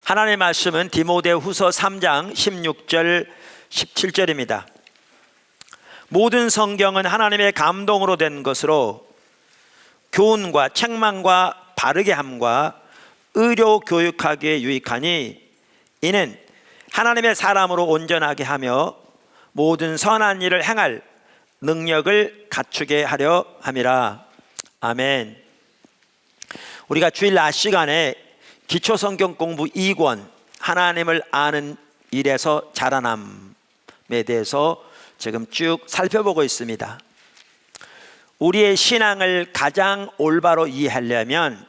하나님의 말씀은 디모데후서 3장 16절 17절입니다. 모든 성경은 하나님의 감동으로 된 것으로 교훈과 책망과 바르게 함과 의로 교육하기에 유익하니 이는 하나님의 사람으로 온전하게 하며 모든 선한 일을 행할 능력을 갖추게 하려 함이라. 아멘. 우리가 주일 낮 시간에 기초성경 공부 2권 하나님을 아는 일에서 자라남에 대해서 지금 쭉 살펴보고 있습니다. 우리의 신앙을 가장 올바로 이해하려면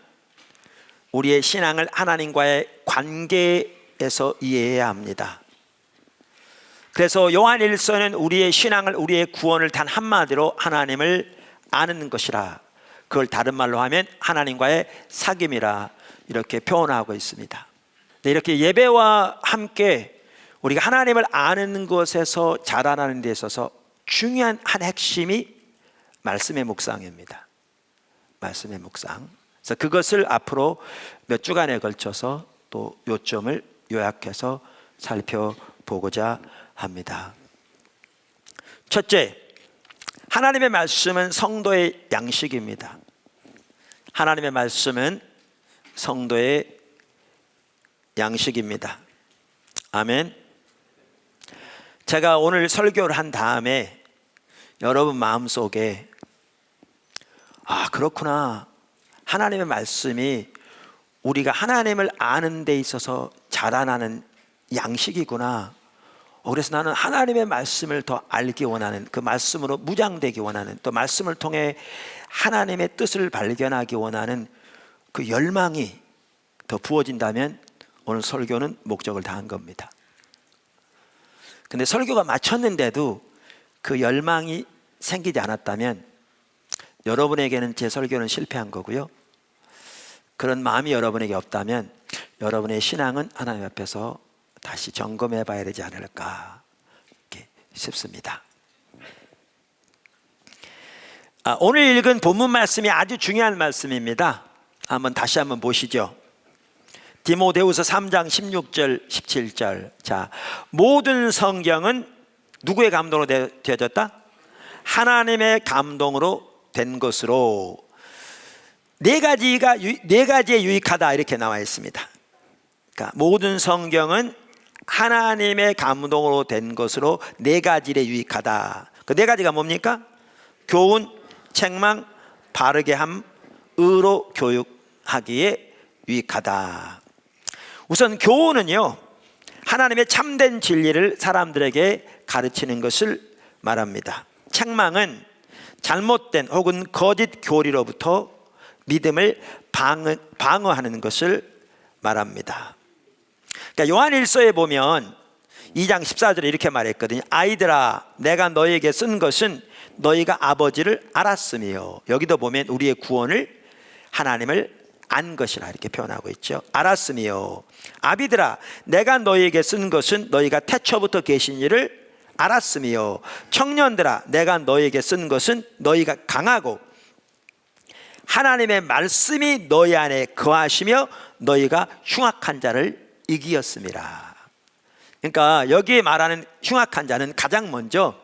우리의 신앙을 하나님과의 관계에서 이해해야 합니다. 그래서 요한일서는 우리의 신앙을, 우리의 구원을 단 한마디로 하나님을 아는 것이라, 그걸 다른 말로 하면 하나님과의 사귐이라 이렇게 표현하고 있습니다. 이렇게 예배와 함께 우리가 하나님을 아는 것에서 자라나는 데 있어서 중요한 한 핵심이 말씀의 묵상입니다. 말씀의 묵상. 그래서 그것을 앞으로 몇 주간에 걸쳐서 또 요점을 요약해서 살펴보고자 합니다. 첫째, 하나님의 말씀은 성도의 양식입니다. 하나님의 말씀은 성도의 양식입니다. 아멘. 제가 오늘 설교를 한 다음에 여러분 마음속에 그렇구나, 하나님의 말씀이 우리가 하나님을 아는 데 있어서 자라나는 양식이구나. 그래서 나는 하나님의 말씀을 더 알기 원하는, 그 말씀으로 무장되기 원하는, 또 말씀을 통해 하나님의 뜻을 발견하기 원하는 그 열망이 더 부어진다면 오늘 설교는 목적을 다한 겁니다. 근데 설교가 마쳤는데도 그 열망이 생기지 않았다면 여러분에게는 제 설교는 실패한 거고요, 그런 마음이 여러분에게 없다면 여러분의 신앙은 하나님 앞에서 다시 점검해 봐야 되지 않을까 이렇게 싶습니다. 오늘 읽은 본문 말씀이 아주 중요한 말씀입니다. 다시 한번 보시죠. 디모데후서 3장 16절 17절. 자, 모든 성경은 누구의 감동으로 되어졌다? 하나님의 감동으로 된 것으로 네 가지에 유익하다 이렇게 나와 있습니다. 그러니까 모든 성경은 하나님의 감동으로 된 것으로 네 가지에 유익하다. 그 네 가지가 뭡니까? 교훈, 책망, 바르게 함, 의로 교육하기에 유익하다. 우선 교훈은요, 하나님의 참된 진리를 사람들에게 가르치는 것을 말합니다. 책망은 잘못된 혹은 거짓 교리로부터 믿음을 방어하는 것을 말합니다. 그러니까 요한일서에 보면 2장 14절에 이렇게 말했거든요. 아이들아, 내가 너희에게 쓴 것은 너희가 아버지를 알았으며, 여기도 보면 우리의 구원을 하나님을 안 것이라 이렇게 표현하고 있죠. 알았으며, 아비들아, 내가 너희에게 쓴 것은 너희가 태초부터 계신 이를 알았으며, 청년들아, 내가 너희에게 쓴 것은 너희가 강하고 하나님의 말씀이 너희 안에 거하시며 너희가 흉악한 자를 이기었습니다. 그러니까 여기에 말하는 흉악한 자는 가장 먼저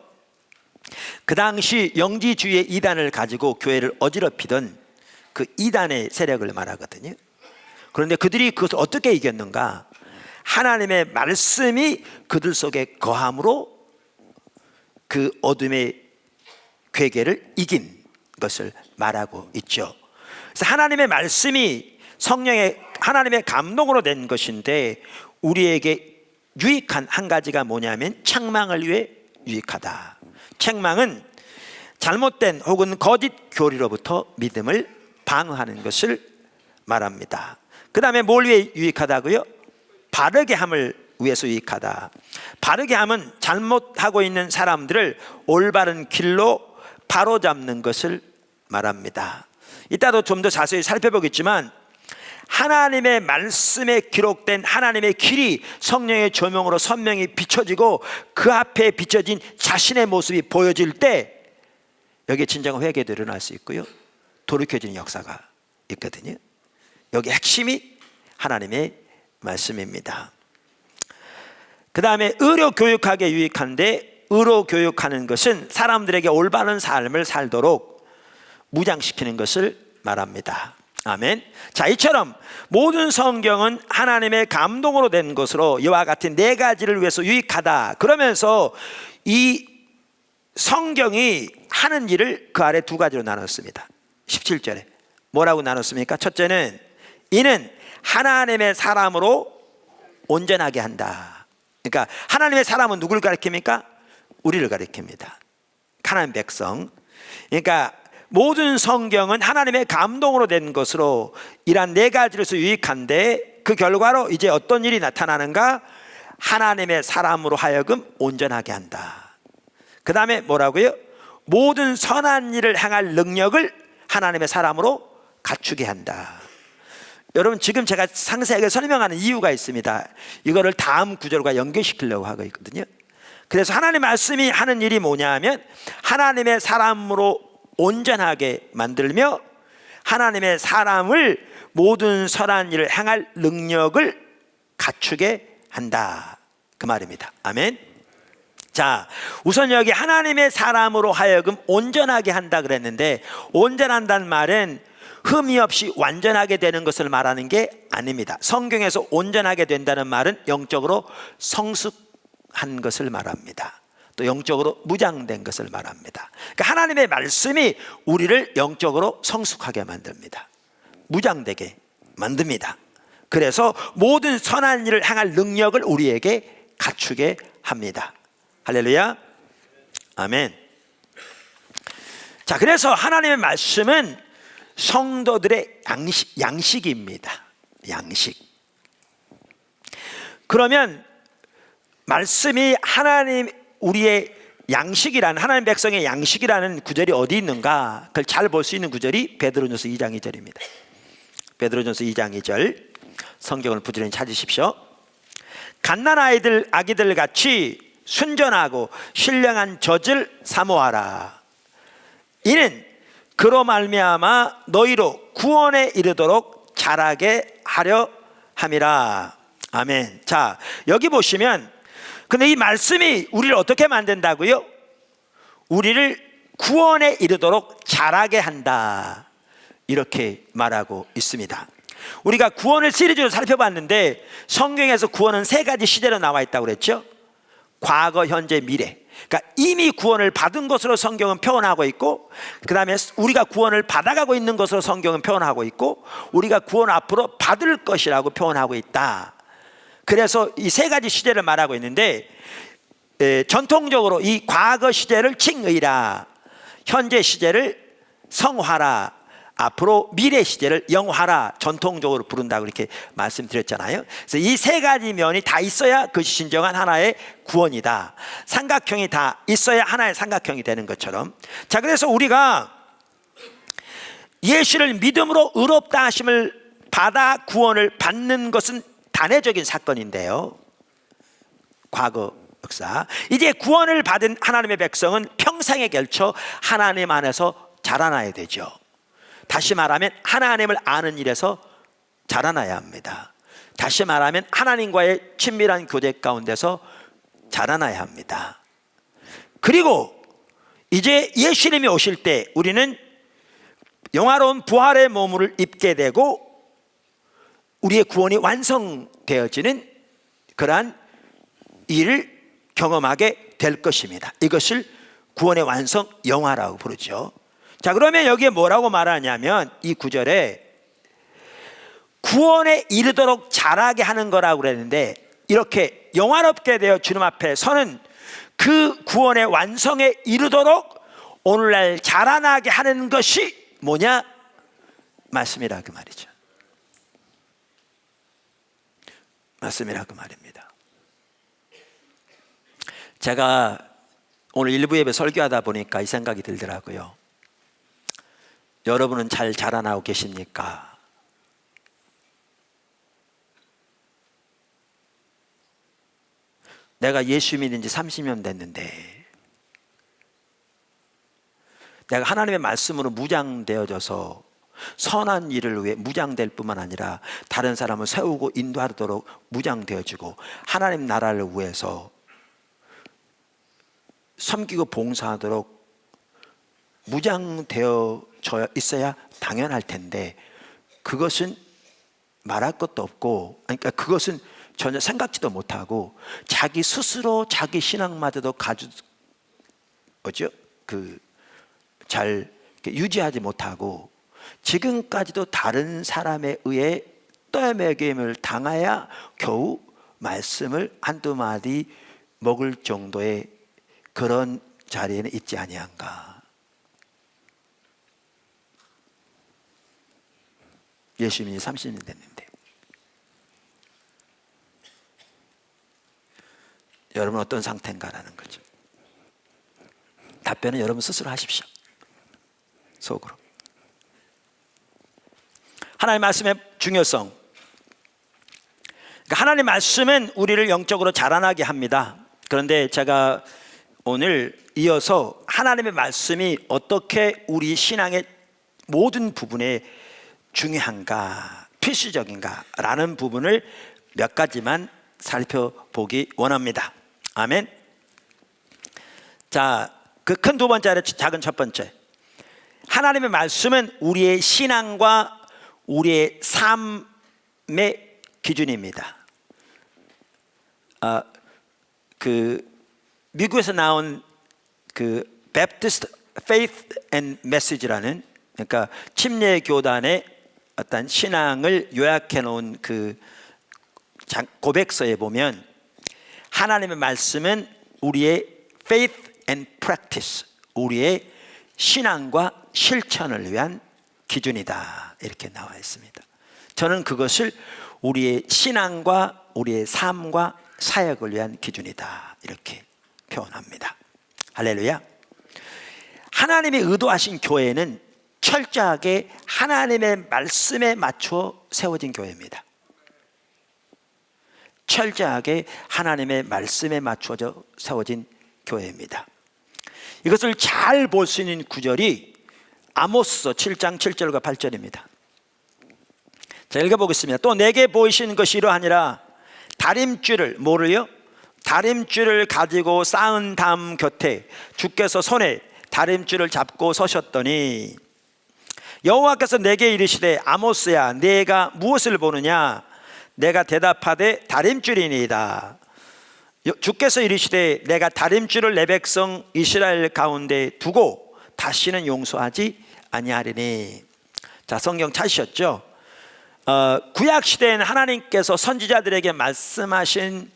그 당시 영지주의 이단을 가지고 교회를 어지럽히던 그 이단의 세력을 말하거든요. 그런데 그들이 그것을 어떻게 이겼는가? 하나님의 말씀이 그들 속에 거함으로 그 어둠의 괴계를 이긴 것을 말하고 있죠. 그래서 하나님의 말씀이 성령의 하나님의 감동으로 된 것인데 우리에게 유익한 한 가지가 뭐냐면 책망을 위해 유익하다. 책망은 잘못된 혹은 거짓 교리로부터 믿음을 방어하는 것을 말합니다. 그 다음에 뭘 위해 유익하다고요? 바르게 함을 위해서 유익하다. 바르게 함은 잘못하고 있는 사람들을 올바른 길로 바로잡는 것을 말합니다. 이따도 좀 더 자세히 살펴보겠지만 하나님의 말씀에 기록된 하나님의 길이 성령의 조명으로 선명히 비춰지고 그 앞에 비춰진 자신의 모습이 보여질 때 여기에 진정한 회개도 일어날 수 있고요, 돌이켜지는 역사가 있거든요. 여기 핵심이 하나님의 말씀입니다. 그 다음에 의로 교육하기에 유익한데, 의로 교육하는 것은 사람들에게 올바른 삶을 살도록 무장시키는 것을 말합니다. 아멘. 자, 이처럼 모든 성경은 하나님의 감동으로 된 것으로 이와 같은 네 가지를 위해서 유익하다. 그러면서 이 성경이 하는 일을 그 아래 두 가지로 나눴습니다. 17절에 뭐라고 나눴습니까? 첫째는 이는 하나님의 사람으로 온전하게 한다. 그러니까 하나님의 사람은 누구를 가리킵니까? 우리를 가리킵니다. 하나님 백성. 그러니까 모든 성경은 하나님의 감동으로 된 것으로 이러한 네 가지로서 유익한데, 그 결과로 이제 어떤 일이 나타나는가? 하나님의 사람으로 하여금 온전하게 한다. 그 다음에 뭐라고요? 모든 선한 일을 행할 능력을 하나님의 사람으로 갖추게 한다. 여러분, 지금 제가 상세하게 설명하는 이유가 있습니다. 이거를 다음 구절과 연결시키려고 하고 있거든요. 그래서 하나님의 말씀이 하는 일이 뭐냐 하면 하나님의 사람으로 온전하게 만들며 하나님의 사람을 모든 선한 일을 행할 능력을 갖추게 한다, 그 말입니다. 아멘. 자, 우선 여기 하나님의 사람으로 하여금 온전하게 한다 그랬는데, 온전한다는 말은 흠이 없이 완전하게 되는 것을 말하는 게 아닙니다. 성경에서 온전하게 된다는 말은 영적으로 성숙한 것을 말합니다. 또 영적으로 무장된 것을 말합니다. 그러니까 하나님의 말씀이 우리를 영적으로 성숙하게 만듭니다. 무장되게 만듭니다. 그래서 모든 선한 일을 행할 능력을 우리에게 갖추게 합니다. 할렐루야. 아멘. 자, 그래서 하나님의 말씀은 성도들의 양식입니다. 양식. 그러면 말씀이 우리의 양식이라는, 하나님 백성의 양식이라는 구절이 어디 있는가? 그걸 잘 볼 수 있는 구절이 베드로전서 2장 2절입니다. 베드로전서 2장 2절 성경을 부지런히 찾으십시오. 갓난 아기들 같이 순전하고 신령한 젖을 사모하라. 이는 그로 말미암아 너희로 구원에 이르도록 자라게 하려 함이라. 아멘. 자, 여기 보시면, 근데 이 말씀이 우리를 어떻게 만든다고요? 우리를 구원에 이르도록 자라게 한다, 이렇게 말하고 있습니다. 우리가 구원을 시리즈로 살펴봤는데 성경에서 구원은 세 가지 시대로 나와 있다고 그랬죠. 과거, 현재, 미래. 그러니까 이미 구원을 받은 것으로 성경은 표현하고 있고, 그 다음에 우리가 구원을 받아가고 있는 것으로 성경은 표현하고 있고, 우리가 구원 앞으로 받을 것이라고 표현하고 있다. 그래서 이 세 가지 시대를 말하고 있는데, 전통적으로 이 과거 시대를 칭의라, 현재 시대를 성화라, 앞으로 미래 시대를 영화라 전통적으로 부른다고 이렇게 말씀드렸잖아요. 그래서 이 세 가지 면이 다 있어야 그것이 진정한 하나의 구원이다. 삼각형이 다 있어야 하나의 삼각형이 되는 것처럼. 자, 그래서 우리가 예수를 믿음으로 의롭다 하심을 받아 구원을 받는 것은 단회적인 사건인데요, 과거 역사. 이제 구원을 받은 하나님의 백성은 평생에 걸쳐 하나님 안에서 자라나야 되죠. 다시 말하면 하나님을 아는 일에서 자라나야 합니다. 다시 말하면 하나님과의 친밀한 교제 가운데서 자라나야 합니다. 그리고 이제 예수님이 오실 때 우리는 영화로운 부활의 몸을 입게 되고 우리의 구원이 완성되어지는 그러한 일을 경험하게 될 것입니다. 이것을 구원의 완성 영화라고 부르죠. 자, 그러면 여기에 뭐라고 말하냐면 이 구절에 구원에 이르도록 자라게 하는 거라고 그랬는데, 이렇게 영화롭게 되어 주님 앞에 서는 그 구원의 완성에 이르도록 오늘날 자라나게 하는 것이 뭐냐? 말씀이라 그 말이죠. 말씀이라 그 말입니다. 제가 오늘 일부 예배 설교하다 보니까 이 생각이 들더라고요. 여러분은 잘 자라나고 계십니까? 내가 예수 믿은 지 30년 됐는데 내가 하나님의 말씀으로 무장되어져서 선한 일을 위해 무장될 뿐만 아니라 다른 사람을 세우고 인도하도록 무장되어지고 하나님 나라를 위해서 섬기고 봉사하도록 무장되어져 있어야 당연할 텐데, 그것은 말할 것도 없고, 그러니까 그것은 전혀 생각지도 못하고 자기 스스로 자기 신앙마저도 잘 유지하지 못하고 지금까지도 다른 사람에 의해 떠매김을 당하여 겨우 말씀을 한두 마디 먹을 정도의 그런 자리에는 있지 아니한가. 예수님이 30년 됐는데 여러분 어떤 상태인가라는 거죠. 답변은 여러분 스스로 하십시오. 속으로. 하나님의 말씀의 중요성. 그러니까 하나님의 말씀은 우리를 영적으로 자라나게 합니다. 그런데 제가 오늘 이어서 하나님의 말씀이 어떻게 우리 신앙의 모든 부분에 중요한가, 필수적인가 라는 부분을 몇 가지만 살펴보기 원합니다. 아멘. 자, 그 큰 두 번째 아래 작은 첫 번째, 하나님의 말씀은 우리의 신앙과 우리의 삶의 기준입니다. 미국에서 나온 그 Baptist Faith and Message라는, 그러니까 침례 교단의 어떤 신앙을 요약해 놓은 그 고백서에 보면 하나님의 말씀은 우리의 faith and practice, 우리의 신앙과 실천을 위한 기준이다, 이렇게 나와 있습니다. 저는 그것을 우리의 신앙과 우리의 삶과 사역을 위한 기준이다, 이렇게 표현합니다. 할렐루야. 하나님이 의도하신 교회는 철저하게 하나님의 말씀에 맞춰 세워진 교회입니다. 철저하게 하나님의 말씀에 맞춰져 세워진 교회입니다. 이것을 잘 볼 수 있는 구절이 아모스서 7장 7절과 8절입니다. 자, 읽어보겠습니다. 또 내게 보이신 것이 이러하니라. 다림줄을, 뭐를요? 다림줄을 가지고 쌓은 담 곁에 주께서 손에 다림줄을 잡고 서셨더니 여호와께서 내게 이르시되 아모스야, 내가 무엇을 보느냐? 내가 대답하되 다림줄이니이다. 주께서 이르시되 내가 다림줄을 내 백성 이스라엘 가운데 두고 다시는 용서하지 아니하리니. 자, 성경 찾으셨죠? 구약 시대에는 하나님께서 선지자들에게 말씀하신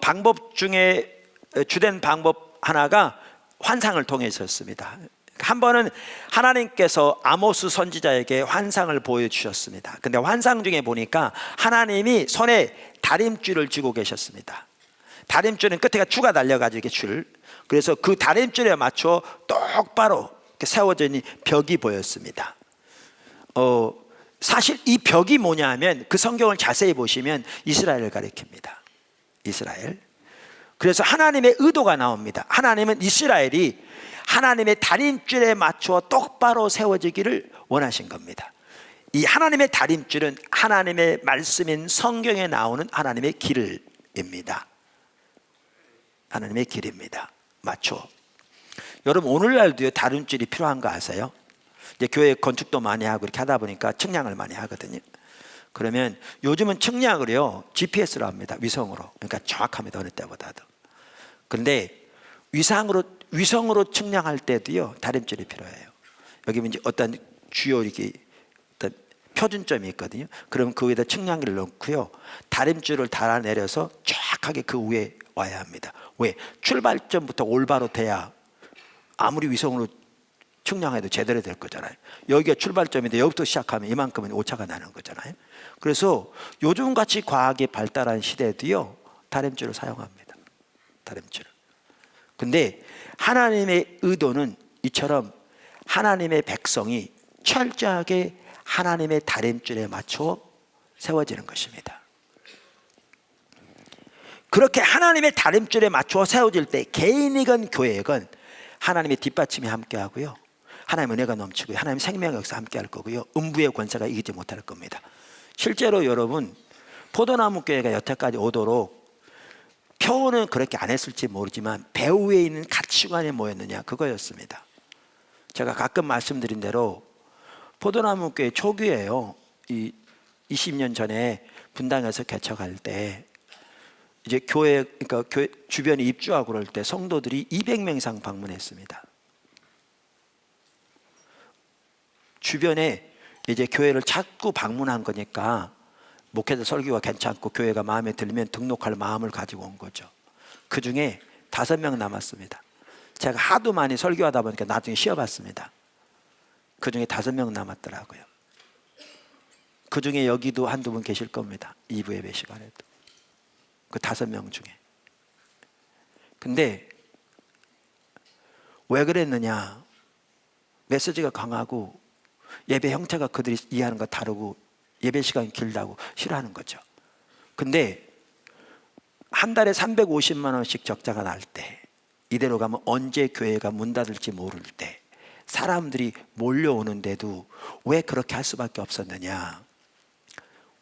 방법 중에 주된 방법 하나가 환상을 통해 있었습니다. 한 번은 하나님께서 아모스 선지자에게 환상을 보여주셨습니다. 근데 환상 중에 보니까 하나님이 손에 다림줄을 쥐고 계셨습니다. 다림줄은 끝에가 추가 달려가지고 이렇게 줄, 그래서 그 다림줄에 맞춰 똑바로 세워져 있는 벽이 보였습니다. 사실 이 벽이 뭐냐 하면 그 성경을 자세히 보시면 이스라엘을 가리킵니다. 이스라엘. 그래서 하나님의 의도가 나옵니다. 하나님은 이스라엘이 하나님의 다림줄에 맞추어 똑바로 세워지기를 원하신 겁니다. 이 하나님의 다림줄은 하나님의 말씀인 성경에 나오는 하나님의 길입니다. 하나님의 길입니다. 맞춰. 여러분 오늘날도요 다림줄이 필요한 거 아세요? 이제 교회 건축도 많이 하고 이렇게 하다 보니까 측량을 많이 하거든요. 그러면 요즘은 측량을요 GPS로 합니다. 위성으로. 그러니까 정확합니다. 어느 때보다도. 그런데 위성으로 측량할 때도요 다림줄이 필요해요. 여기 이제 어떤 주요 이렇게 어떤 표준점이 있거든요. 그럼 그 위에다 측량기를 넣고요 다림줄을 달아내려서 정확하게 그 위에 와야 합니다. 왜? 출발점부터 올바로 돼야 아무리 위성으로 측량해도 제대로 될 거잖아요. 여기가 출발점인데 여기부터 시작하면 이만큼은 오차가 나는 거잖아요. 그래서 요즘같이 과학이 발달한 시대에도요 다림줄을 사용합니다. 다림줄을. 근데 하나님의 의도는 이처럼 하나님의 백성이 철저하게 하나님의 다림줄에 맞춰 세워지는 것입니다. 그렇게 하나님의 다림줄에 맞춰 세워질 때 개인이건 교회건 하나님의 뒷받침이 함께 하고요 하나님의 은혜가 넘치고요, 하나님의 생명의 역사 함께 할 거고요, 음부의 권세가 이기지 못할 겁니다. 실제로 여러분, 포도나무 교회가 여태까지 오도록 표현은 그렇게 안 했을지 모르지만 배후에 있는 가치관이 뭐였느냐, 그거였습니다. 제가 가끔 말씀드린 대로 포도나무 교회 초기에요, 이 20년 전에 분당에서 개척할 때 이제 교회, 그러니까 교회 주변에 입주하고 그럴 때 성도들이 200명 이상 방문했습니다. 주변에 이제 교회를 자꾸 방문한 거니까 목회자 설교가 괜찮고 교회가 마음에 들면 등록할 마음을 가지고 온 거죠. 그 중에 5명 남았습니다. 제가 하도 많이 설교하다 보니까 나중에 쉬어봤습니다. 그 중에 5명 남았더라고요. 그 중에 여기도 한두 분 계실 겁니다. 2부 예배 시간에도. 그 5명 중에. 근데 왜 그랬느냐, 메시지가 강하고 예배 형태가 그들이 이해하는 거 다르고 예배 시간이 길다고 싫어하는 거죠. 근데 한 달에 350만 원씩 적자가 날 때, 이대로 가면 언제 교회가 문 닫을지 모를 때 사람들이 몰려오는데도 왜 그렇게 할 수밖에 없었느냐,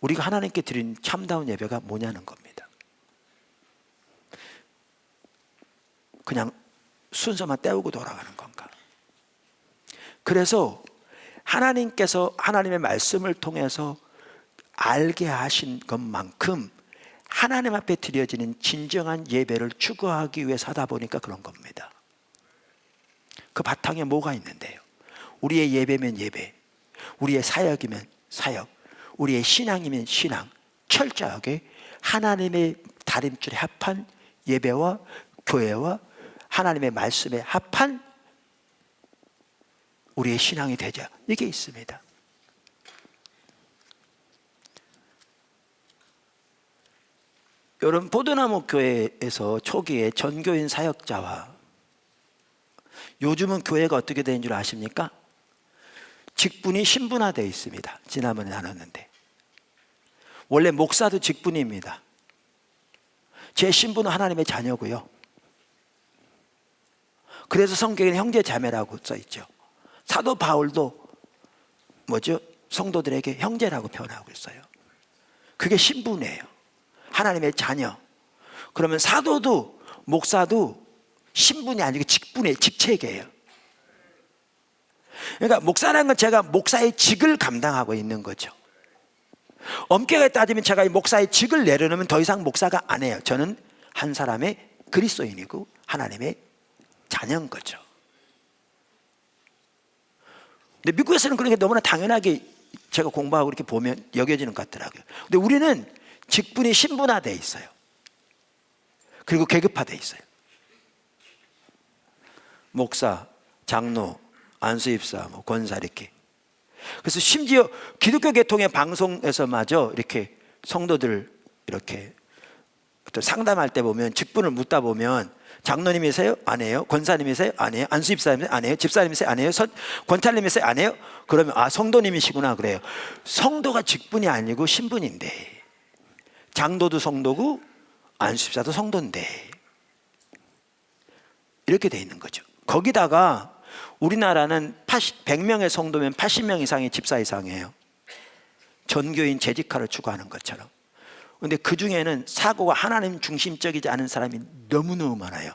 우리가 하나님께 드린 참다운 예배가 뭐냐는 겁니다. 그냥 순서만 때우고 돌아가는 건가? 그래서 하나님께서 하나님의 말씀을 통해서 알게 하신 것만큼 하나님 앞에 드려지는 진정한 예배를 추구하기 위해서 하다 보니까 그런 겁니다. 그 바탕에 뭐가 있는데요? 우리의 예배면 예배, 우리의 사역이면 사역, 우리의 신앙이면 신앙, 철저하게 하나님의 다림줄에 합한 예배와 교회와 하나님의 말씀에 합한 우리의 신앙이 되자, 이게 있습니다. 여러분, 포도나무 교회에서 초기에 전교인 사역자와, 요즘은 교회가 어떻게 되는 줄 아십니까? 직분이 신분화되어 있습니다. 지난번에 나눴는데 원래 목사도 직분입니다. 제 신분은 하나님의 자녀고요. 그래서 성경에는 형제 자매라고 써있죠. 사도 바울도 뭐죠? 성도들에게 형제라고 표현하고 있어요. 그게 신분이에요. 하나님의 자녀. 그러면 사도도 목사도 신분이 아니고 직분이에요. 직책이에요. 그러니까 목사라는 건 제가 목사의 직을 감당하고 있는 거죠. 엄격하게 따지면 제가 이 목사의 직을 내려놓으면 더 이상 목사가 아니에요. 저는 한 사람의 그리스도인이고 하나님의 자녀인 거죠. 근데 미국에서는 그런 게 너무나 당연하게 제가 공부하고 이렇게 보면 여겨지는 것 같더라고요. 근데 우리는 직분이 신분화되어 있어요. 그리고 계급화되어 있어요. 목사, 장로, 안수입사, 권사 이렇게. 그래서 심지어 기독교 계통의 방송에서마저 이렇게 성도들 이렇게 어떤 상담할 때 보면 직분을 묻다 보면 장로님이세요? 아니에요. 권사님이세요? 아니에요. 안수입사님이세요? 아니에요. 집사님이세요? 아니에요. 권찰님이세요? 아니에요. 그러면 아, 성도님이시구나 그래요. 성도가 직분이 아니고 신분인데, 장로도 성도고 안수입사도 성도인데, 이렇게 돼 있는 거죠. 거기다가 우리나라는 100명의 성도면 80명 이상의 집사 이상이에요. 전교인 재직화를 추구하는 것처럼. 그런데 그 중에는 사고가 하나님 중심적이지 않은 사람이 너무너무 많아요.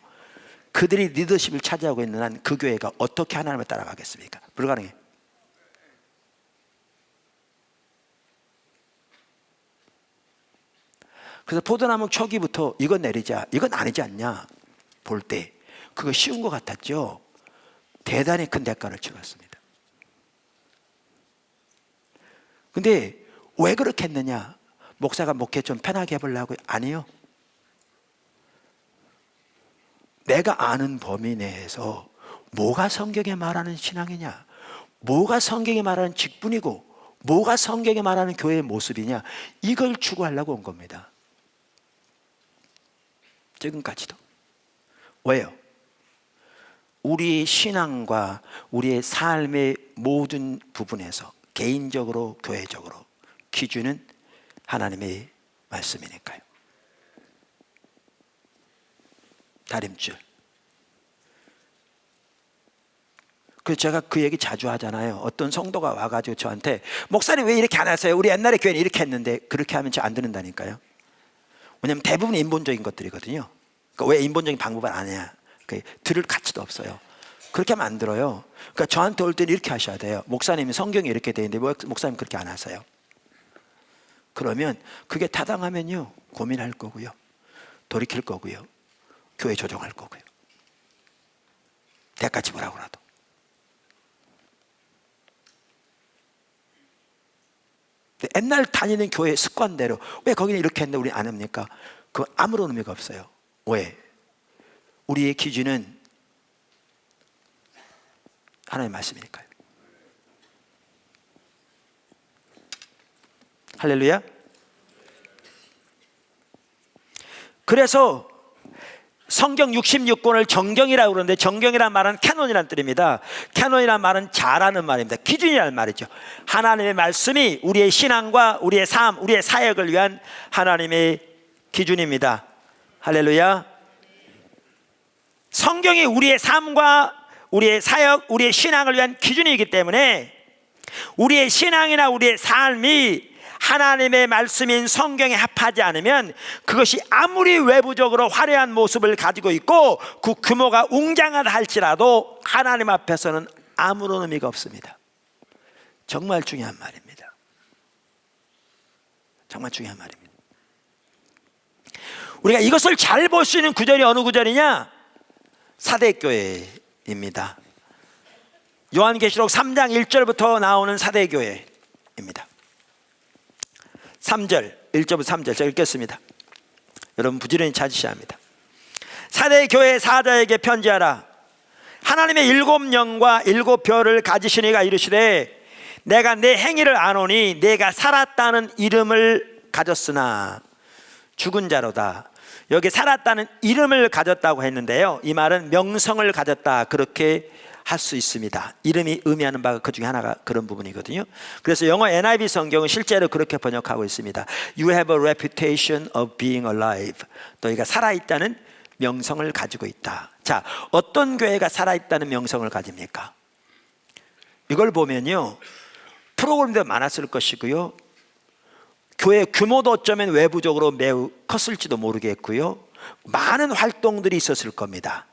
그들이 리더십을 차지하고 있는 한 그 교회가 어떻게 하나님을 따라가겠습니까? 불가능해요. 그래서 포도나무 초기부터 이건 내리자, 이건 아니지 않냐 볼 때 그거 쉬운 것 같았죠. 대단히 큰 대가를 치렀습니다. 근데 왜 그렇게 했느냐? 목사가 목회 좀 편하게 해보려고? 아니요. 내가 아는 범위 내에서 뭐가 성경에 말하는 신앙이냐, 뭐가 성경에 말하는 직분이고 뭐가 성경에 말하는 교회의 모습이냐, 이걸 추구하려고 온 겁니다. 지금까지도. 왜요? 우리의 신앙과 우리의 삶의 모든 부분에서 개인적으로 교회적으로 기준은 하나님의 말씀이니까요. 다림줄. 그래서 제가 그 얘기 자주 하잖아요. 어떤 성도가 와가지고 저한테 목사님 왜 이렇게 안 하세요? 우리 옛날에 교회는 이렇게 했는데. 그렇게 하면 저 안 듣는다니까요. 왜냐하면 대부분 인본적인 것들이거든요. 그러니까 왜 인본적인 방법을 안 해야? 들을 가치도 없어요. 그렇게 하면 안 들어요. 그러니까 저한테 올 때는 이렇게 하셔야 돼요. 목사님이 성경이 이렇게 돼 있는데 왜 목사님 그렇게 안 하세요? 그러면 그게 타당하면요, 고민할 거고요, 돌이킬 거고요, 교회 조정할 거고요, 대가 지불하고라도. 옛날 다니는 교회 습관대로 왜 거기는 이렇게 했는데 우리 안 합니까? 그건 아무런 의미가 없어요. 왜? 우리의 기준은 하나님의 말씀이니까요. 할렐루야. 그래서 성경 66권을 정경이라고 그러는데, 정경이란 말은 캐논이라는 뜻입니다. 캐논이란 말은 잘하는 말입니다. 기준이라는 말이죠. 하나님의 말씀이 우리의 신앙과 우리의 삶, 우리의 사역을 위한 하나님의 기준입니다. 할렐루야. 성경이 우리의 삶과 우리의 사역, 우리의 신앙을 위한 기준이기 때문에 우리의 신앙이나 우리의 삶이 하나님의 말씀인 성경에 합하지 않으면 그것이 아무리 외부적으로 화려한 모습을 가지고 있고 그 규모가 웅장하다 할지라도 하나님 앞에서는 아무런 의미가 없습니다. 정말 중요한 말입니다. 정말 중요한 말입니다. 우리가 이것을 잘 볼 수 있는 구절이 어느 구절이냐? 사대교회입니다. 요한계시록 3장 1절부터 나오는 사대교회입니다. 3절, 1절부터 3절 제가 읽겠습니다. 여러분 부지런히 찾으셔야 합니다. 사대교회 사자에게 편지하라. 하나님의 7영과 7별을 가지신 이가 이르시되 내가 내 행위를 아노니 내가 살았다는 이름을 가졌으나 죽은 자로다. 여기 살았다는 이름을 가졌다고 했는데요, 이 말은 명성을 가졌다, 그렇게 할 수 있습니다. 이름이 의미하는 바가 그 중에 하나가 그런 부분이거든요. 그래서 영어 NIV 성경은 실제로 그렇게 번역하고 있습니다. You have a reputation of being alive. 너희가 살아있다는 명성을 가지고 있다. 자, 어떤 교회가 살아있다는 명성을 가집니까? 이걸 보면요, 프로그램도 많았을 것이고요, 교회 규모도 어쩌면 외부적으로 매우 컸을지도 모르겠고요, 많은 활동들이 있었을 겁니다.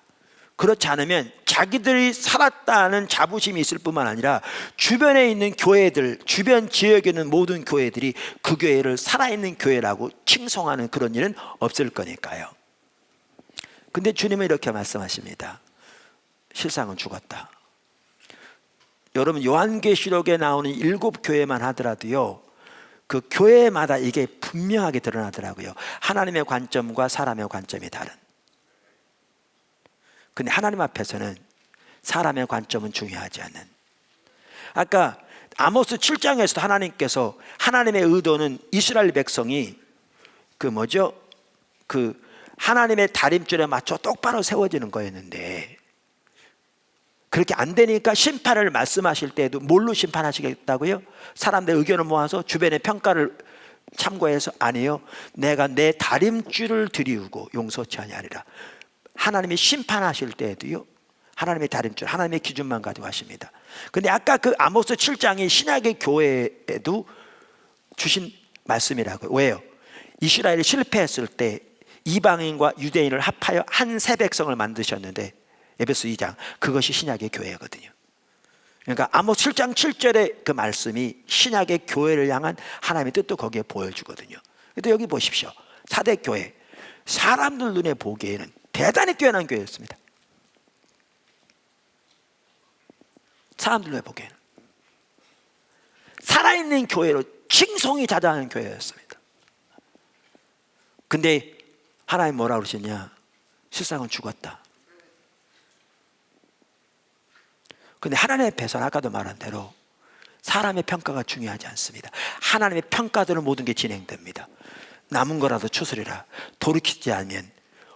그렇지 않으면 자기들이 살았다는 자부심이 있을 뿐만 아니라 주변에 있는 교회들, 주변 지역에 있는 모든 교회들이 그 교회를 살아있는 교회라고 칭송하는 그런 일은 없을 거니까요. 근데 주님은 이렇게 말씀하십니다. 실상은 죽었다. 여러분 요한계시록에 나오는 7교회만 하더라도요, 그 교회마다 이게 분명하게 드러나더라고요. 하나님의 관점과 사람의 관점이 다른. 근데 하나님 앞에서는 사람의 관점은 중요하지 않는. 아까 아모스 7장에서도 하나님께서, 하나님의 의도는 이스라엘 백성이 하나님의 다림줄에 맞춰 똑바로 세워지는 거였는데, 그렇게 안 되니까 심판을 말씀하실 때에도 뭘로 심판하시겠다고요? 사람들의 의견을 모아서 주변의 평가를 참고해서? 아니요, 내가 내 다림줄을 들이우고 용서치 아니하리라. 하나님이 심판하실 때에도요, 하나님의 다림줄, 하나님의 기준만 가지고 하십니다. 근데 아까 그 아모스 7장이 신약의 교회에도 주신 말씀이라고요. 왜요? 이스라엘이 실패했을 때 이방인과 유대인을 합하여 한 새 백성을 만드셨는데, 에베소 2장, 그것이 신약의 교회거든요. 그러니까 아모스 7장 7절의 그 말씀이 신약의 교회를 향한 하나님의 뜻도 거기에 보여주거든요. 그런데 여기 보십시오. 사대교회, 사람들 눈에 보기에는 대단히 뛰어난 교회였습니다. 사람들 눈에 보기에는 살아있는 교회로 칭송이 자자하는 교회였습니다. 근데 하나님 뭐라 그러셨냐? 실상은 죽었다. 근데 하나님의 앞에서는 아까도 말한 대로 사람의 평가가 중요하지 않습니다. 하나님의 평가대로 모든 게 진행됩니다. 남은 거라도 추스리라. 돌이키지 않으면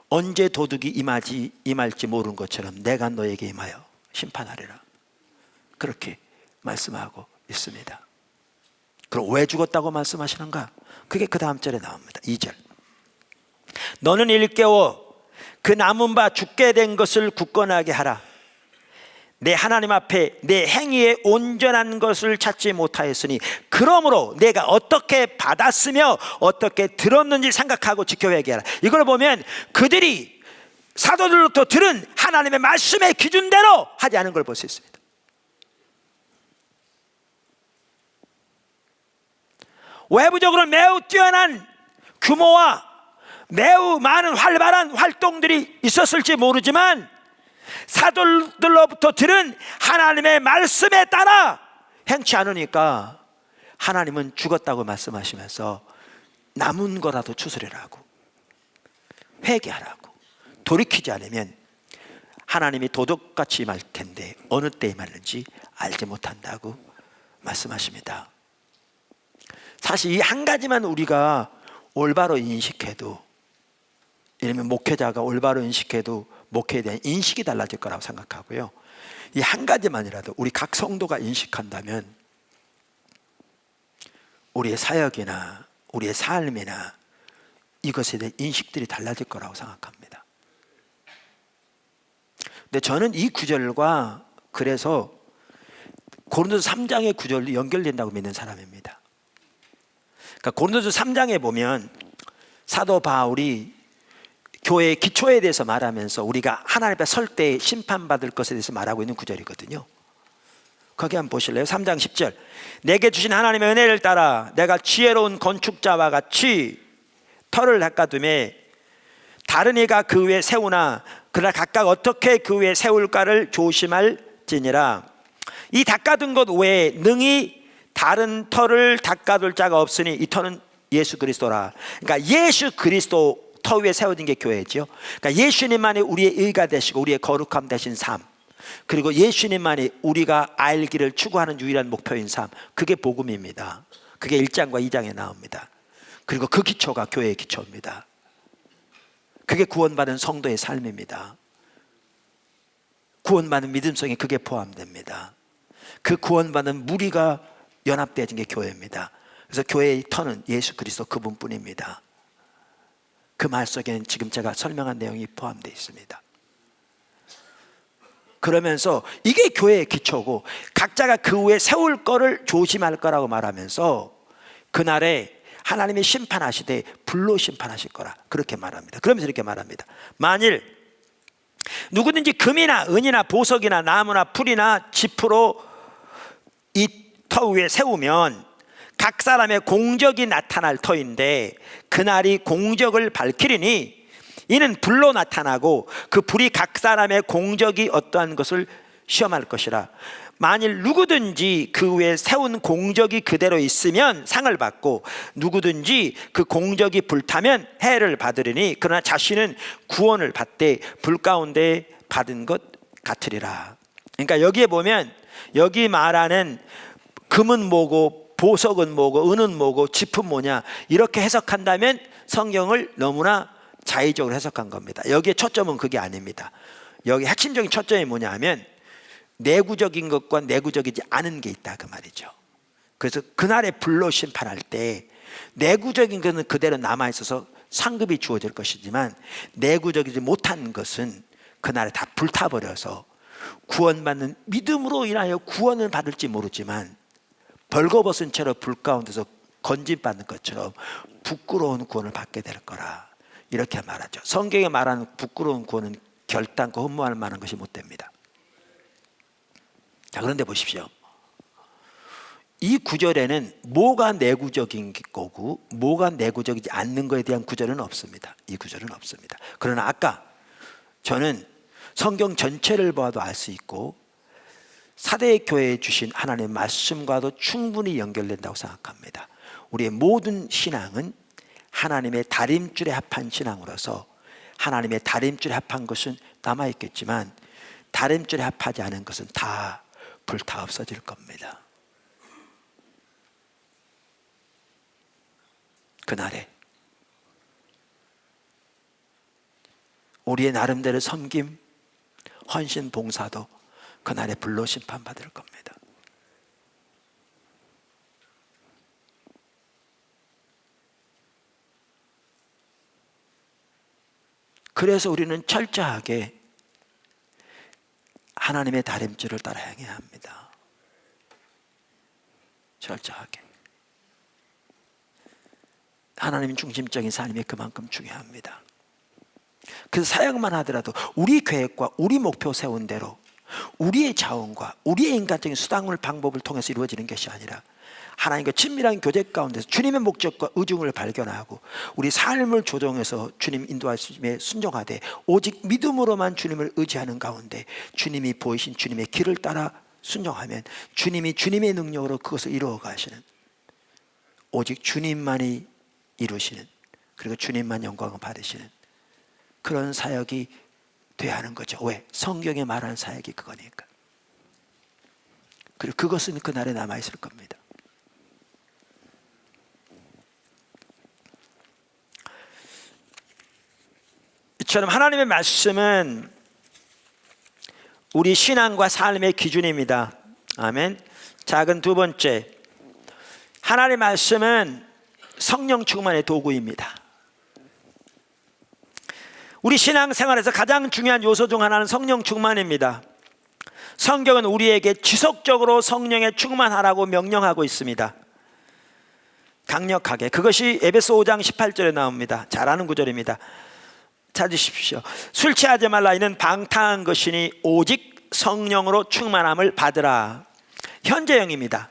언제 도둑이 임할지 모르는 것처럼 내가 너에게 임하여 심판하리라. 그렇게 말씀하고 있습니다. 그럼 왜 죽었다고 말씀하시는가? 그게 그 다음 절에 나옵니다. 2절. 너는 일깨워 그 남은 바 죽게 된 것을 굳건하게 하라. 내 하나님 앞에 내 행위에 온전한 것을 찾지 못하였으니 그러므로 내가 어떻게 받았으며 어떻게 들었는지 생각하고 지켜 회개하라. 이걸 보면 그들이 사도들로부터 들은 하나님의 말씀의 기준대로 하지 않은 걸 볼 수 있습니다. 외부적으로 매우 뛰어난 규모와 매우 많은 활발한 활동들이 있었을지 모르지만 사도들로부터 들은 하나님의 말씀에 따라 행치 않으니까 하나님은 죽었다고 말씀하시면서 남은 거라도 추스리라고, 회개하라고, 돌이키지 않으면 하나님이 도둑같이 임할 텐데 어느 때에 임하는지 알지 못한다고 말씀하십니다. 사실 이 한 가지만 우리가 올바로 인식해도, 이러면 목회자가 올바로 인식해도 목회에 대한 인식이 달라질 거라고 생각하고요, 이 한 가지만이라도 우리 각 성도가 인식한다면 우리의 사역이나 우리의 삶이나 이것에 대한 인식들이 달라질 거라고 생각합니다. 근데 저는 이 구절과 그래서 고린도서 3장의 구절이 연결된다고 믿는 사람입니다. 그러니까 고린도서 3장에 보면 사도 바울이 교회의 기초에 대해서 말하면서 우리가 하나님 앞에 설 때 심판받을 것에 대해서 말하고 있는 구절이거든요. 거기 한번 보실래요? 3장 10절. 내게 주신 하나님의 은혜를 따라 내가 지혜로운 건축자와 같이 터를 닦아두매 다른 이가 그 위에 세우나 그러나 각각 어떻게 그 위에 세울까를 조심할지니라. 이 닦아둔 것 외에 능히 다른 터를 닦아둘 자가 없으니 이 터는 예수 그리스도라. 그러니까 예수 그리스도 터 위에 세워진 게 교회죠. 그러니까 예수님만이 우리의 의가 되시고 우리의 거룩함 되신 삶, 그리고 예수님만이 우리가 알기를 추구하는 유일한 목표인 삶, 그게 복음입니다. 그게 1장과 2장에 나옵니다. 그리고 그 기초가 교회의 기초입니다. 그게 구원받은 성도의 삶입니다. 구원받은 믿음 속에 그게 포함됩니다. 그 구원받은 무리가 연합되어진 게 교회입니다. 그래서 교회의 터는 예수 그리스도 그분뿐입니다. 그 말 속에는 지금 제가 설명한 내용이 포함되어 있습니다. 그러면서 이게 교회의 기초고 각자가 그 후에 세울 거를 조심할 거라고 말하면서 그날에 하나님이 심판하시되 불로 심판하실 거라 그렇게 말합니다. 그러면서 이렇게 말합니다. 만일 누구든지 금이나 은이나 보석이나 나무나 풀이나 짚으로 이 터 위에 세우면 각 사람의 공적이 나타날 터인데 그날이 공적을 밝히리니 이는 불로 나타나고 그 불이 각 사람의 공적이 어떠한 것을 시험할 것이라. 만일 누구든지 그 위에 세운 공적이 그대로 있으면 상을 받고 누구든지 그 공적이 불타면 해를 받으리니 그러나 자신은 구원을 받되 불 가운데 받은 것 같으리라. 그러니까 여기에 보면 여기 말하는 금은 뭐고 보석은 뭐고 은은 뭐고 짚은 뭐냐 이렇게 해석한다면 성경을 너무나 자의적으로 해석한 겁니다. 여기에 초점은 그게 아닙니다. 여기 핵심적인 초점이 뭐냐 하면 내구적인 것과 내구적이지 않은 게 있다 그 말이죠. 그래서 그날의 불로 심판할 때 내구적인 것은 그대로 남아있어서 상급이 주어질 것이지만 내구적이지 못한 것은 그날에 다 불타버려서 구원받는 믿음으로 인하여 구원을 받을지 모르지만 벌거벗은 채로 불 가운데서 건진받는 것처럼 부끄러운 구원을 받게 될 거라 이렇게 말하죠. 성경에 말하는 부끄러운 구원은 결단코 흠모할 만한 것이 못 됩니다. 자, 그런데 보십시오. 이 구절에는 뭐가 내구적인 거고 뭐가 내구적이지 않는 것에 대한 구절은 없습니다. 이 구절은 없습니다. 그러나 아까 저는 성경 전체를 보아도 알 수 있고 사대 교회에 주신 하나님의 말씀과도 충분히 연결된다고 생각합니다. 우리의 모든 신앙은 하나님의 다림줄에 합한 신앙으로서 하나님의 다림줄에 합한 것은 남아있겠지만 다림줄에 합하지 않은 것은 다 불타 없어질 겁니다. 그날에 우리의 나름대로 섬김, 헌신, 봉사도 그날에 불로 심판받을 겁니다. 그래서 우리는 철저하게 하나님의 다림질을 따라 행해야 합니다. 철저하게. 하나님 중심적인 삶이 그만큼 중요합니다. 그 사역만 하더라도 우리 계획과 우리 목표 세운 대로 우리의 자원과 우리의 인간적인 수단을 방법을 통해서 이루어지는 것이 아니라 하나님과 친밀한 교제 가운데서 주님의 목적과 의중을 발견하고 우리 삶을 조정해서 주님 인도하심에 순종하되 오직 믿음으로만 주님을 의지하는 가운데 주님이 보이신 주님의 길을 따라 순종하면 주님이 주님의 능력으로 그것을 이루어 가시는, 오직 주님만이 이루시는, 그리고 주님만 영광을 받으시는 그런 사역이 돼야 하는 거죠. 왜? 성경에 말하는 사역이 그거니까. 그리고 그것은 그날에 남아있을 겁니다. 이처럼 하나님의 말씀은 우리 신앙과 삶의 기준입니다. 아멘. 작은 두 번째, 하나님의 말씀은 성령 충만의 도구입니다. 우리 신앙생활에서 가장 중요한 요소 중 하나는 성령 충만입니다. 성경은 우리에게 지속적으로 성령에 충만하라고 명령하고 있습니다. 강력하게. 그것이 에베소 5장 18절에 나옵니다. 잘 아는 구절입니다. 찾으십시오. 술 취하지 말라. 이는 방탕한 것이니 오직 성령으로 충만함을 받으라. 현재형입니다.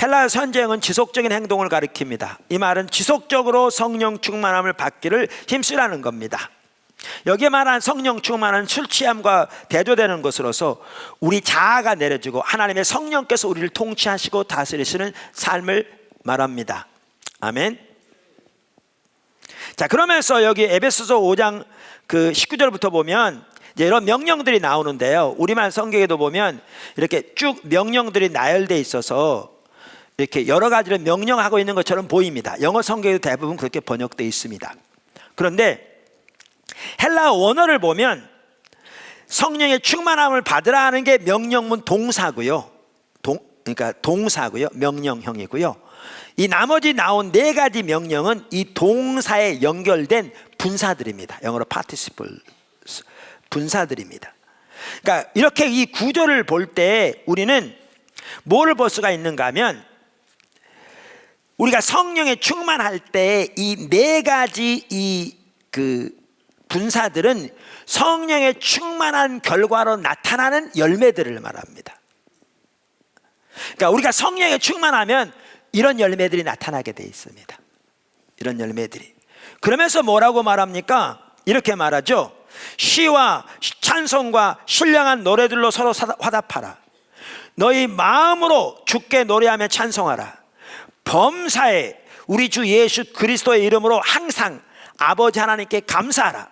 헬라어 현재형은 지속적인 행동을 가리킵니다. 이 말은 지속적으로 성령 충만함을 받기를 힘쓰라는 겁니다. 여기에 말한 성령 충만은 술 취함과 대조되는 것으로서 우리 자아가 내려지고 하나님의 성령께서 우리를 통치하시고 다스리시는 삶을 말합니다. 아멘. 자, 그러면서 여기 에베소서 5장 그 19절부터 보면 이제 이런 명령들이 나오는데요. 우리말 성경에도 보면 이렇게 쭉 명령들이 나열되어 있어서 이렇게 여러 가지를 명령하고 있는 것처럼 보입니다. 영어 성경에도 대부분 그렇게 번역되어 있습니다. 그런데 헬라어 원어를 보면 성령의 충만함을 받으라 하는 게 명령문 동사고요. 그러니까 동사고요. 명령형이고요. 이 나머지 나온 네 가지 명령은 이 동사에 연결된 분사들입니다. 영어로 participle, 분사들입니다. 그러니까 이렇게 이 구조를 볼 때 우리는 뭐를 볼 수가 있는가 하면 우리가 성령에 충만할 때 이 네 가지 분사들은 성령에 충만한 결과로 나타나는 열매들을 말합니다. 그러니까 우리가 성령에 충만하면 이런 열매들이 나타나게 돼 있습니다. 이런 열매들이. 그러면서 뭐라고 말합니까? 이렇게 말하죠. 시와 찬송과 신령한 노래들로 서로 화답하라. 너희 마음으로 주께 노래하며 찬송하라. 범사에 우리 주 예수 그리스도의 이름으로 항상 아버지 하나님께 감사하라.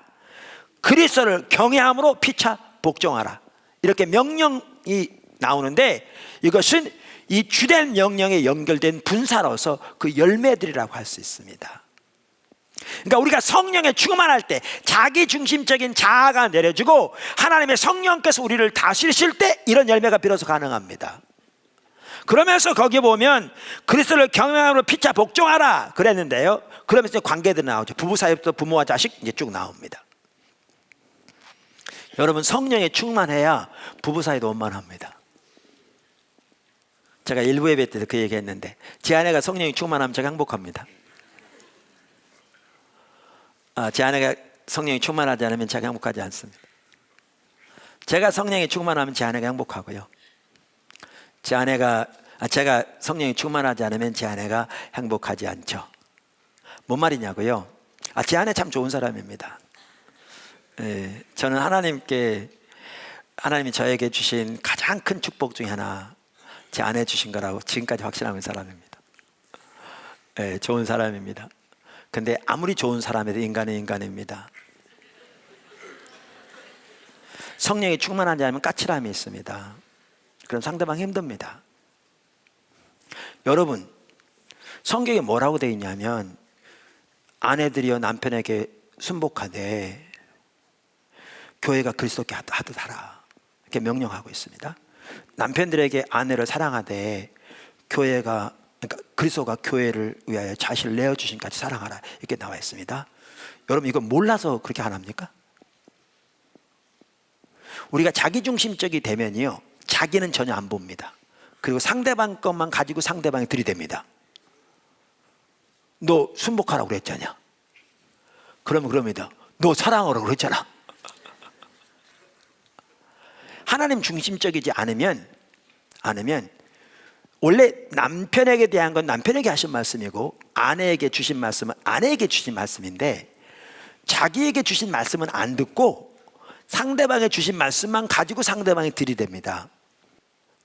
그리스도를 경외함으로 피차 복종하라. 이렇게 명령이 나오는데 이것은 이 주된 명령에 연결된 분사로서 그 열매들이라고 할 수 있습니다. 그러니까 우리가 성령에 충만할 때 자기 중심적인 자아가 내려지고 하나님의 성령께서 우리를 다스리실 때 이런 열매가 비로소 가능합니다. 그러면서 거기 보면 그리스도를 경외함으로 피차 복종하라 그랬는데요. 그러면서 관계들이 나오죠. 부부 사이부터 부모와 자식 이제 쭉 나옵니다. 여러분, 성령에 충만해야 부부 사이도 원만합니다. 제가 일부 예배 때도 그 얘기 했는데 제 아내가 성령이 충만하면 제가 행복합니다. 제 아내가 성령이 충만하지 않으면 제가 행복하지 않습니다. 제가 성령이 충만하면 제 아내가 행복하고요. 제가 성령이 충만하지 않으면 제 아내가 행복하지 않죠. 뭔 말이냐고요? 제 아내 참 좋은 사람입니다. 저는 하나님이 저에게 주신 가장 큰 축복 중에 하나 제 아내 주신 거라고 지금까지 확신하는 사람입니다. 좋은 사람입니다. 근데 아무리 좋은 사람에도 인간은 인간입니다. 성령이 충만하지 않으면 까칠함이 있습니다. 그럼 상대방 힘듭니다. 여러분, 성경에 뭐라고 되어 있냐면 아내들이여 남편에게 순복하되 교회가 그리스도께 하듯 하라 이렇게 명령하고 있습니다. 남편들에게 아내를 사랑하되 그러니까 그리스도가 교회를 위하여 자신을 내어주신 같이 사랑하라 이렇게 나와 있습니다. 여러분, 이거 몰라서 그렇게 안 합니까? 우리가 자기중심적이 되면요, 자기는 전혀 안 봅니다. 그리고 상대방 것만 가지고 상대방이 들이댑니다. 너 순복하라고 그랬잖아. 그러면 그럽니다. 너 사랑하라고 그랬잖아. 하나님 중심적이지 않으면 원래 남편에게 대한 건 남편에게 하신 말씀이고 아내에게 주신 말씀은 아내에게 주신 말씀인데, 자기에게 주신 말씀은 안 듣고 상대방에 주신 말씀만 가지고 상대방이 들이댑니다.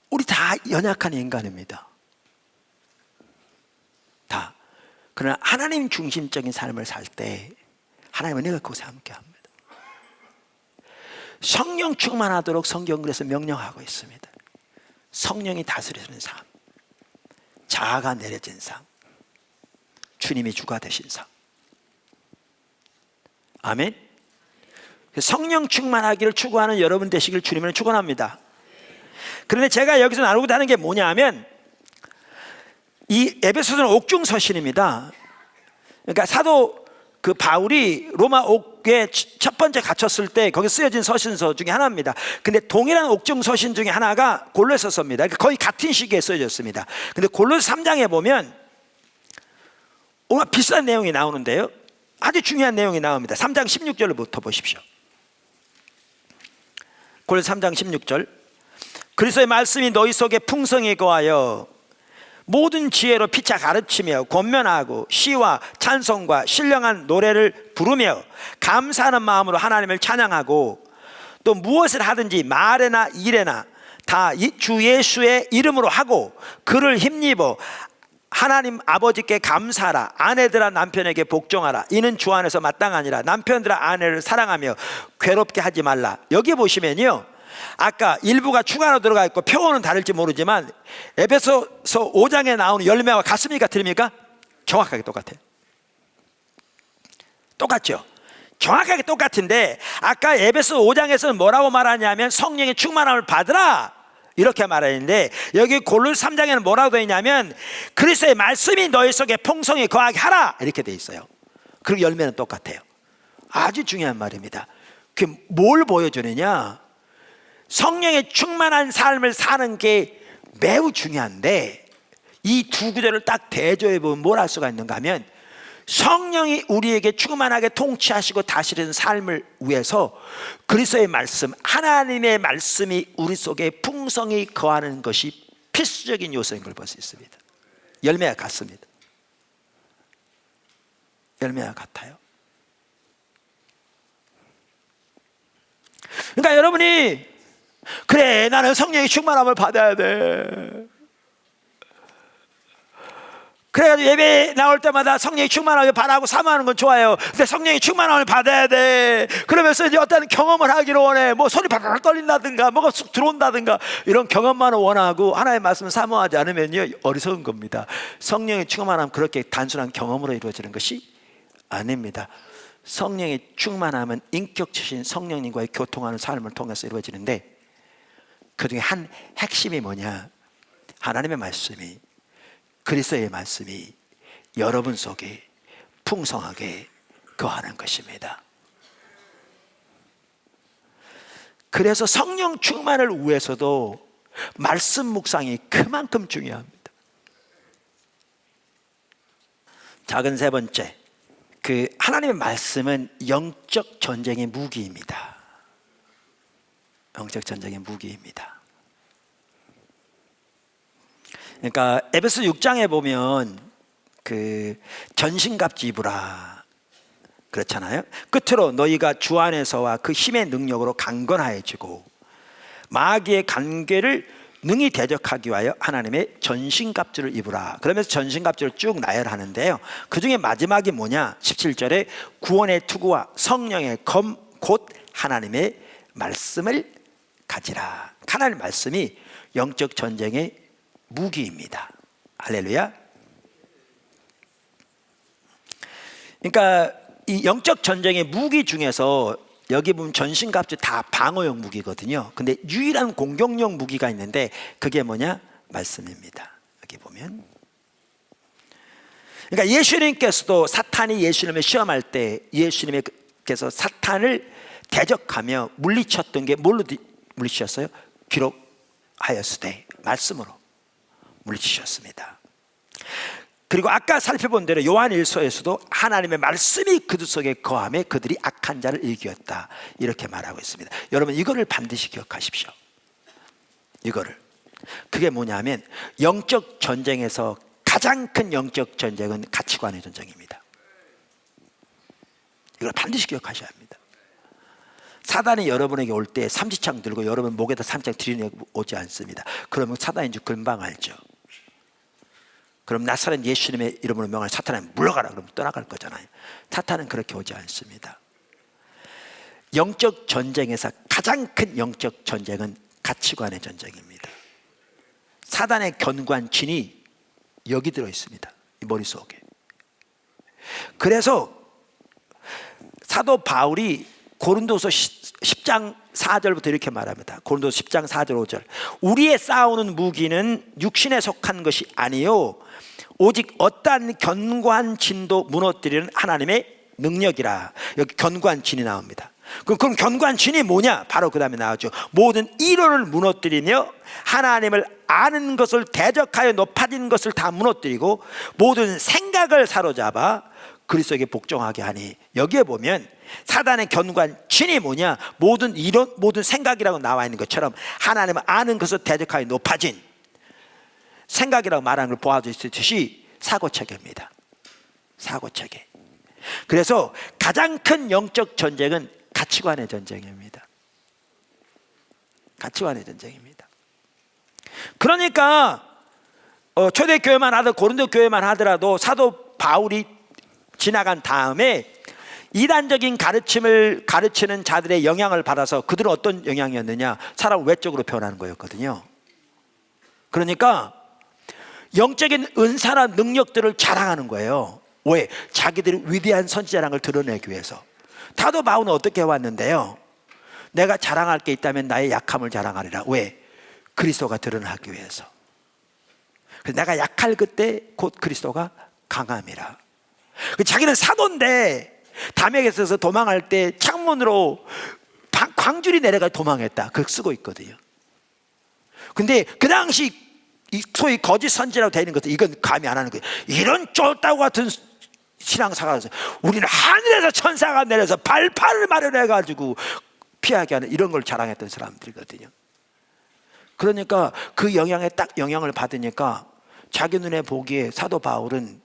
우리 다 연약한 인간입니다. 다. 그러나 하나님 중심적인 삶을 살 때 하나님은 내가 그것에 함께합니다. 성령 충만하도록 성경 그래서 명령하고 있습니다. 성령이 다스리는 삶, 자아가 내려진 삶, 주님이 주가 되신 삶. 아멘. 성령 충만하기를 추구하는 여러분 되시길 주님을 축원합니다. 그런데 제가 여기서 나누고자 하는 게 뭐냐 하면, 이 에베소서는 옥중 서신입니다. 그러니까 사도 그 바울이 로마 옥에 첫 번째 갇혔을 때 거기 쓰여진 서신서 중에 하나입니다. 근데 동일한 옥중 서신 중에 하나가 골로새서입니다. 그러니까 거의 같은 시기에 쓰여졌습니다. 근데 골로새 3장에 보면 얼마나 비싼 내용이 나오는데요, 아주 중요한 내용이 나옵니다. 3장 16절부터 보십시오. 골로새 3장 16절. 그리스도의 말씀이 너희 속에 풍성히 거하여 모든 지혜로 피차 가르치며 권면하고 시와 찬송과 신령한 노래를 부르며 감사하는 마음으로 하나님을 찬양하고, 또 무엇을 하든지 말에나 일에나 다 주 예수의 이름으로 하고 그를 힘입어 하나님 아버지께 감사하라. 아내들아 남편에게 복종하라. 이는 주 안에서 마땅하니라. 남편들아 아내를 사랑하며 괴롭게 하지 말라. 여기 보시면요, 아까 일부가 추가로 들어가 있고 표어는 다를지 모르지만 에베소서 5장에 나오는 열매와 같습니까? 틀립니까? 정확하게 똑같아요. 똑같죠? 정확하게 똑같은데, 아까 에베소 5장에서는 뭐라고 말하냐면 성령의 충만함을 받으라 이렇게 말하는데, 여기 골로새 3장에는 뭐라고 되어 있냐면 그리스도의 말씀이 너희 속에 풍성히 거하게 하라 이렇게 되어 있어요. 그리고 열매는 똑같아요. 아주 중요한 말입니다. 그게 뭘 보여주느냐, 성령의 충만한 삶을 사는 게 매우 중요한데, 이 두 구절을 딱 대조해 보면 뭘 할 수가 있는가 하면, 성령이 우리에게 충만하게 통치하시고 다스리는 삶을 위해서 그리스도의 말씀, 하나님의 말씀이 우리 속에 풍성히 거하는 것이 필수적인 요소인 걸 볼 수 있습니다. 열매와 같습니다. 열매와 같아요. 그러니까 여러분이 그래 나는 성령의 충만함을 받아야 돼, 그래가지고 예배 나올 때마다 성령의 충만함을 바라고 사모하는 건 좋아요. 근데 성령의 충만함을 받아야 돼, 그러면서 이제 어떤 경험을 하기를 원해. 뭐 손이 바짝 떨린다든가 뭐가 쑥 들어온다든가 이런 경험만을 원하고 하나님의 말씀을 사모하지 않으면요, 어리석은 겁니다. 성령의 충만함은 그렇게 단순한 경험으로 이루어지는 것이 아닙니다. 성령의 충만함은 인격체신 성령님과의 교통하는 삶을 통해서 이루어지는데, 그 중에 한 핵심이 뭐냐, 하나님의 말씀이, 그리스도의 말씀이 여러분 속에 풍성하게 거하는 것입니다. 그래서 성령 충만을 위해서도 말씀 묵상이 그만큼 중요합니다. 작은 세 번째, 그 하나님의 말씀은 영적 전쟁의 무기입니다. 영적 전쟁의 무기입니다. 그러니까 에베소 6장에 보면 그 전신갑주 입으라 그렇잖아요. 끝으로 너희가 주 안에서와 그 힘의 능력으로 강건하여지고 마귀의 관계를 능히 대적하기 위하여 하나님의 전신갑주를 입으라. 그러면서 전신갑주를 쭉 나열하는데요, 그 중에 마지막이 뭐냐, 17절에 구원의 투구와 성령의 검 곧 하나님의 말씀을 가지라. 하나님의 말씀이 영적 전쟁의 무기입니다. 할렐루야. 그러니까 이 영적 전쟁의 무기 중에서 여기 보면 전신갑주 다 방어용 무기거든요. 근데 유일한 공격용 무기가 있는데 그게 뭐냐? 말씀입니다. 여기 보면, 그러니까 예수님께서도 사탄이 예수님을 시험할 때 예수님께서 사탄을 대적하며 물리쳤던 게 뭘로 물리치셨어요? 기록하였으되, 말씀으로 물리치셨습니다. 그리고 아까 살펴본 대로 요한일서에서도 하나님의 말씀이 그들 속에 거함에 그들이 악한 자를 이겼다, 이렇게 말하고 있습니다. 여러분, 이거를 반드시 기억하십시오. 이거를. 그게 뭐냐면 영적 전쟁에서 가장 큰 영적 전쟁은 가치관의 전쟁입니다. 이걸 반드시 기억하셔야 합니다. 사단이 여러분에게 올 때 삼지창 들고 여러분 목에다 삼지창 들이내고 오지 않습니다. 그러면 사단인 줄 금방 알죠. 그럼 나사렛 예수님의 이름으로 명하는 사탄아 물러가라 그러면 떠나갈 거잖아요. 사탄은 그렇게 오지 않습니다. 영적 전쟁에서 가장 큰 영적 전쟁은 가치관의 전쟁입니다. 사단의 견고한 진이 여기 들어 있습니다. 이 머릿속에. 그래서 사도 바울이 고린도서 10장 4절부터 이렇게 말합니다. 고린도서 10장 4절 5절. 우리의 싸우는 무기는 육신에 속한 것이 아니요 오직 어떠한 견고한 진도 무너뜨리는 하나님의 능력이라. 여기 견고한 진이 나옵니다. 그럼 견고한 진이 뭐냐? 바로 그 다음에 나오죠. 모든 이론을 무너뜨리며 하나님을 아는 것을 대적하여 높아진 것을 다 무너뜨리고 모든 생각을 사로잡아 그리스도에게 복종하게 하니. 여기에 보면 사단의 견고한 진이 뭐냐? 모든 이론, 모든 생각이라고 나와 있는 것처럼 하나님을 아는 것을 대적하여 높아진 생각이라고 말하는 걸 보아주시듯이 사고체계입니다. 사고체계. 그래서 가장 큰 영적 전쟁은 가치관의 전쟁입니다. 가치관의 전쟁입니다. 그러니까 초대교회만 하더라도, 고린도 교회만 하더라도 사도 바울이 지나간 다음에 이단적인 가르침을 가르치는 자들의 영향을 받아서 그들은 어떤 영향이었느냐? 사람을 외적으로 표현하는 거였거든요. 그러니까 영적인 은사나 능력들을 자랑하는 거예요. 왜? 자기들이 위대한 선지자라는 걸 드러내기 위해서. 사도 바울은 어떻게 해왔는데요? 내가 자랑할 게 있다면 나의 약함을 자랑하리라. 왜? 그리스도가 드러나기 위해서. 그래서 내가 약할 그때 곧 그리스도가 강함이라. 자기는 사도인데 담에게서 도망할 때 창문으로 광줄이 내려가 도망했다. 그걸 쓰고 있거든요. 근데 그 당시 소위 거짓 선지라고 되는 것도 이건 감히 안 하는 거예요. 이런 쫄따구 같은 신앙사가서 우리는 하늘에서 천사가 내려서 발판을 마련해가지고 피하게 하는 이런 걸 자랑했던 사람들이거든요. 그러니까 그 영향에 딱 영향을 받으니까 자기 눈에 보기에 사도 바울은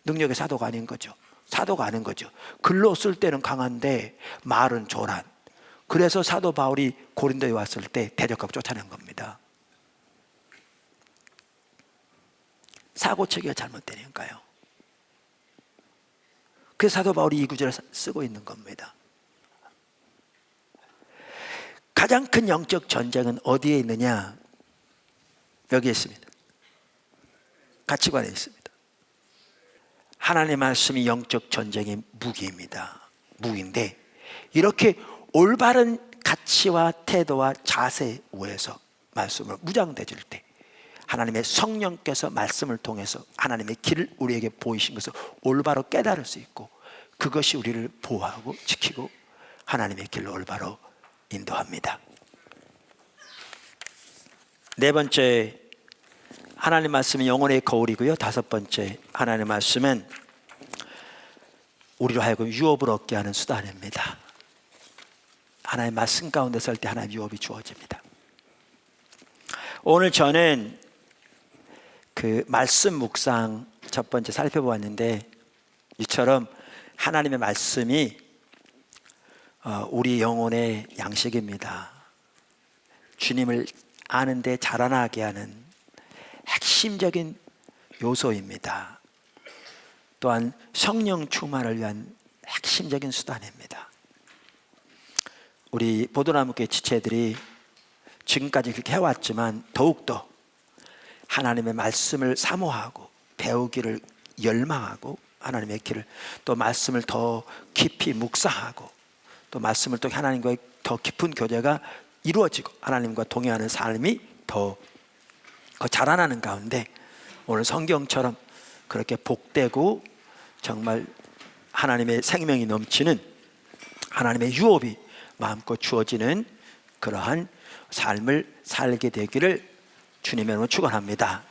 능력의 사도가 아닌 거죠. 사도가 아닌 거죠. 글로 쓸 때는 강한데 말은 조란. 그래서 사도 바울이 고린도에 왔을 때 대적하고 쫓아낸 겁니다. 사고체계가 잘못되니까요. 그래서 사도 바울이 이 구절을 쓰고 있는 겁니다. 가장 큰 영적 전쟁은 어디에 있느냐? 여기에 있습니다. 가치관에 있습니다. 하나님의 말씀이 영적 전쟁의 무기입니다. 무기인데 이렇게 올바른 가치와 태도와 자세 위에서 말씀을 무장되질 때 하나님의 성령께서 말씀을 통해서 하나님의 길을 우리에게 보이신 것을 올바로 깨달을 수 있고 그것이 우리를 보호하고 지키고 하나님의 길로 올바로 인도합니다. 네 번째, 하나님 말씀은 영혼의 거울이고요. 다섯 번째, 하나님 말씀은 우리로 하여금 유업을 얻게 하는 수단입니다. 하나님의 말씀 가운데 설 때 하나님의 유업이 주어집니다. 오늘 저는 그 말씀 묵상 첫 번째 살펴보았는데 이처럼 하나님의 말씀이 우리 영혼의 양식입니다. 주님을 아는데 자라나게 하는 핵심적인 요소입니다. 또한 성령 충만을 위한 핵심적인 수단입니다. 우리 보도나무교회 지체들이 지금까지 그렇게 해왔지만 더욱더 하나님의 말씀을 사모하고 배우기를 열망하고 하나님의 길을 또 말씀을 더 깊이 묵상하고 또 말씀을 또 하나님과의 더 깊은 교제가 이루어지고 하나님과 동행하는 삶이 더 자라나는 가운데 오늘 성경처럼 그렇게 복되고 정말 하나님의 생명이 넘치는 하나님의 유업이 마음껏 주어지는 그러한 삶을 살게 되기를 주님의 이름으로 축원합니다.